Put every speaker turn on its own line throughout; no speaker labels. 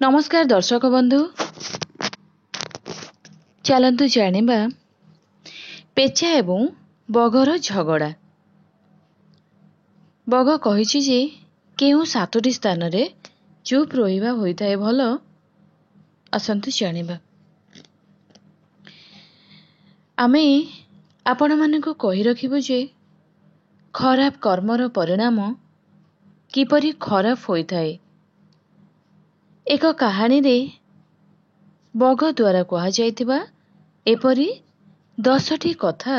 नमस्कार दर्शक बंधु, चलतु जानिबा पेचा एवं बगर झगड़ा। बग कहिछि जे केउ सातोटी स्थान रे चुप रहिबा होइताए भलो। असंतु जानिबा। आमे आपण मानकु कहि रखिबु जे खराब कर्मर परिणाम किपरि खराब होइताए। एक कहानी रे बग द्वारा कहा जाइतिबा एपरि 10टी कथा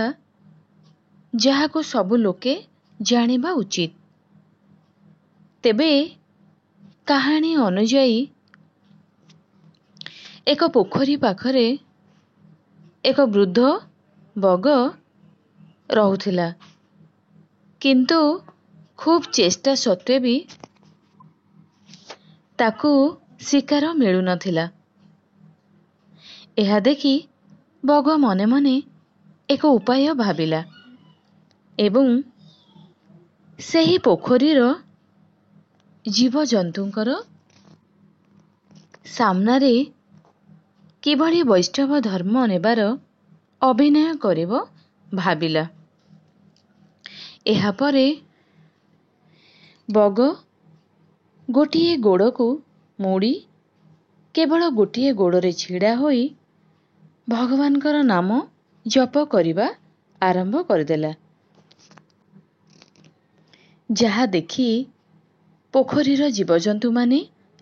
जाहाको सबु लोके जानिबा उचित। तेबे कहानी अनुजाई एक पोखरी पाखरे एक वृद्ध बग रहुथिला, किंतु खूब चेष्टा सत्वे भी ताकू शिकार मिलु नथिला। एहा देखि बग मने मने एक उपाय भाबिला एवं सेही पोखरीर जीवजंतुंकर सामनारे किभଳି वैष्णव धर्म नेबार अभिनय करिब भाबिला। एहा परे बग गोटिए गोड़को मोड़ी केवल गोटिए गोड़रे छिड़ा होई भगवानकर नाम जप करिबा आरंभ करदेला। जहा देखि पोखरीर जीवजंतु माने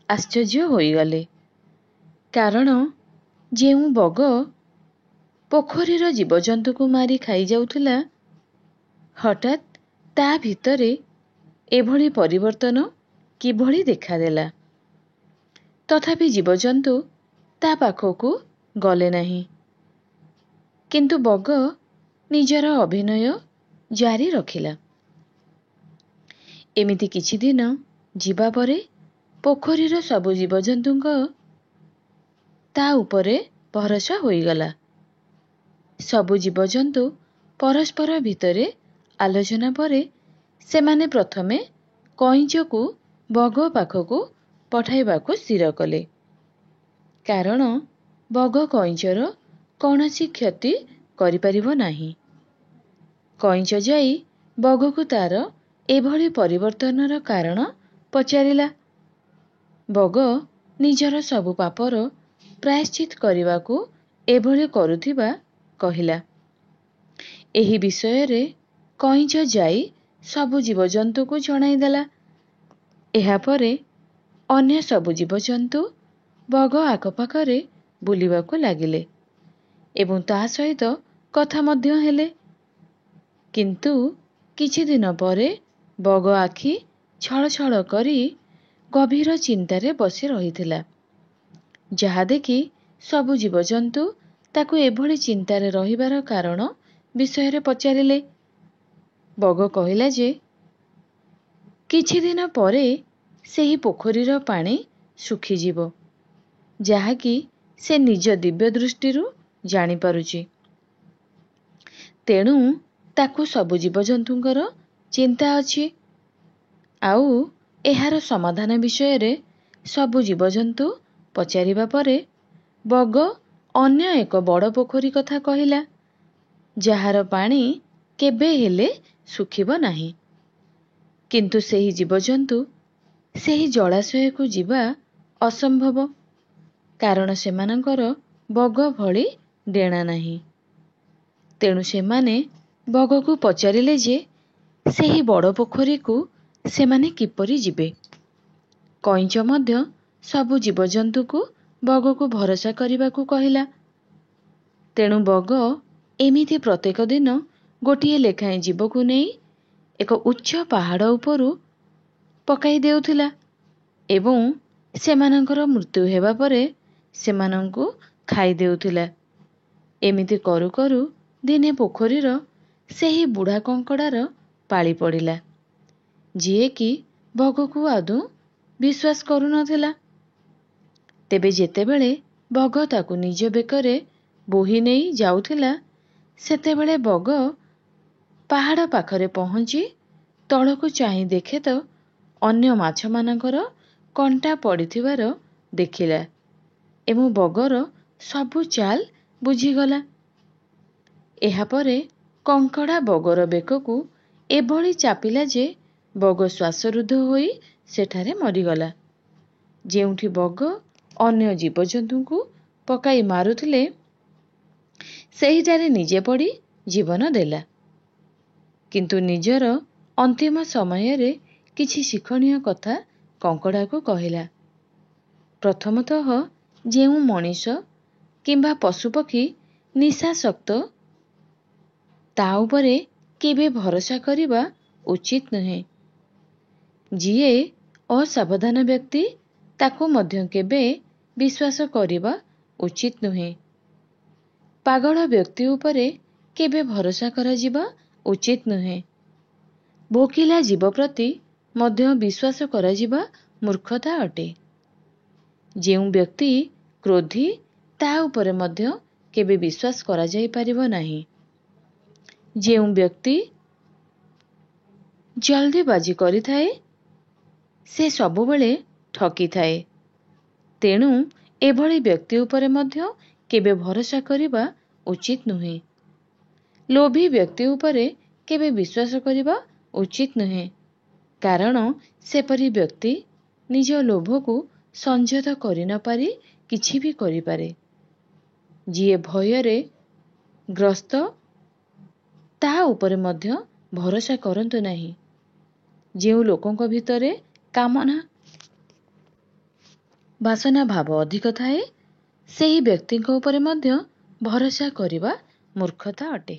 आश्चर्य होइगले, कारण जेउ बग पोखरीर जीवजंतु को मारी खाई जाउथिला, हठात ता भितरे एभଳି परिवर्तन किभଳି देखादेला। तथापि जीवजंतु ता पाखकु गले नहीं, किंतु बग निजर अभिनय जारी रखिला। एमिति किछि दिन जीवा परे पोखरीर सबु जीवजंतुंक ता उपरे भरोसा होइगला। सबु जीवजंतु परस्पर भितरे आलोचना परे सेमाने प्रथमे कइंचको बग पाखकु पठाइबाकु स्थिर कले, कारण बग कइंचर कौनसी क्षति करिपारिबो नाही। कइंच जाई बगकु तार एभଳି परिवर्तनर कारण पचारिला। बग निजर सबु पापर प्रायश्चित करिबाकु एभଳି करुथिबा कहिला। एही विषୟରେ कइंच जाई सबु जीवजंतुको जणाइदेला। एहा परे अन्य सबु जीवजंतु बग आखपाखरे बुलिबाकु लागिले एवं ता सहित कथा मध्य हेले। किंतु किछि दिन परे बग आखि छळ छळ करी गभीर चिंतारे बसी रहिथिला। जहा देखि सबु जीवजंतु ताकु एभଳି चिंतारे रहिबार कारण विषୟରେ पचारिले। बग कहिला जे किछि दिन परे सेही पोखरीर पानी सुखिजिबो, जाहाकि से निज दिव्य दृष्टिरू जानी पारुची। तेणु ताकु सबु जीवजंतुंकर चिंता अछि। आउ एहार समाधान विषୟରେ सबु जीवजंतु पचारिबा परे बग अन्य एक बड़ पोखरी कथा कहिला, जाहार पानी केबे हेले सुखिबो नाही। किंतु सेही जीवजंतु सेही जलाशयकु जिबा असंभव, कारण सेमानंकर बग भଳି डेणा नाही। तेणु सेमाने बगकु पचारिले जे सेही बड़ पोखरीकु सेमाने किपरि जिबे। कइंच मध्य सबु जीवजंतुकु बगकु भरोसा करिबाकु कहिला। तेणु बग एमिति प्रत्येक दिन गोटिए लेखाएं जीवकु नेई एक उच्च पहाड़ उपरु पकाई देउथिला एवं सेमानंकर मृत्यु हेबा परे सेमानंकु खाई देउथिला। एमिति करू करू दिने पोखरीर सेही बुढ़ा कंकड़ार पाଳି पड़िला, जिए कि बगकु आदु विश्वास करू नथिला। तेबे जेतेबेले बग ताकु निज बेकरे बोही नेई जाउथिला, सेतेबेले बग पहाड़ पाखरे पहुंची तळकु चाहि देखे तो अन्य माछ मानकर कंटा पड़िथिबार ଦେଖିଲା ଏବଂ ବଗର ସବୁ ଚାଲ ବୁଝିଗଲା। ଏହାପରେ କଙ୍କଡ଼ା ବଗର ବେକକୁ ଏଭଳି ଚାପିଲା ଯେ ବଗ ଶ୍ୱାସରୁଦ୍ଧ ହୋଇ ସେଠାରେ ମରିଗଲା। ଯେଉଁଠି ବଗ ଅନ୍ୟ ଜୀବଜନ୍ତୁଙ୍କୁ ପକାଇ ମାରୁଥିଲେ ସେହିଠାରେ ନିଜେ ପଡ଼ି ଜୀବନ ଦେଲା। କିନ୍ତୁ ନିଜର ଅନ୍ତିମ ସମୟରେ କିଛି ଶିକ୍ଷଣୀୟ କଥା କଙ୍କଡ଼ାକୁ କହିଲା। ପ୍ରଥମତଃ, ଯେଉଁ ମଣିଷ କିମ୍ବା ପଶୁପକ୍ଷୀ ନିଶାସକ୍ତ ତା ଉପରେ କେବେ ଭରସା କରିବା ଉଚିତ ନୁହେଁ। ଯିଏ ଅସାବଧାନ ବ୍ୟକ୍ତି ତାକୁ ମଧ୍ୟ କେବେ ବିଶ୍ୱାସ କରିବା ଉଚିତ ନୁହେଁ। ପାଗଳ ବ୍ୟକ୍ତି ଉପରେ କେବେ ଭରସା କରାଯିବା ଉଚିତ ନୁହେଁ। ଭୋକିଲା ଜୀବ ପ୍ରତି ମଧ୍ୟ ବିଶ୍ୱାସ କରାଯିବା ମୂର୍ଖତା ଅଟେ। ଯେଉଁ ବ୍ୟକ୍ତି କ୍ରୋଧୀ ତା ଉପରେ ମଧ୍ୟ କେବେ ବିଶ୍ୱାସ କରାଯାଇପାରିବ ନାହିଁ। ଯେଉଁ ବ୍ୟକ୍ତି ଜଲ୍ଦିବାଜି କରିଥାଏ ସେ ସବୁବେଳେ ଠକିଥାଏ। ତେଣୁ ଏଭଳି ବ୍ୟକ୍ତି ଉପରେ ମଧ୍ୟ କେବେ ଭରସା କରିବା ଉଚିତ ନୁହେଁ। ଲୋଭୀ ବ୍ୟକ୍ତି ଉପରେ କେବେ ବିଶ୍ୱାସ କରିବା ଉଚିତ ନୁହେଁ, କାରଣ ସେପରି ବ୍ୟକ୍ତି ନିଜ ଲୋଭକୁ ସଂଯତ କରି ନ ପାରି କିଛି ବି କରିପାରେ। ଯିଏ ଭୟରେ ଗ୍ରସ୍ତ ତା ଉପରେ ମଧ୍ୟ ଭରସା କରନ୍ତୁ ନାହିଁ। ଯେଉଁ ଲୋକଙ୍କ ଭିତରେ କାମନା ବାସନା ଭାବ ଅଧିକ ଥାଏ ସେହି ବ୍ୟକ୍ତିଙ୍କ ଉପରେ ମଧ୍ୟ ଭରସା କରିବା ମୂର୍ଖତା ଅଟେ।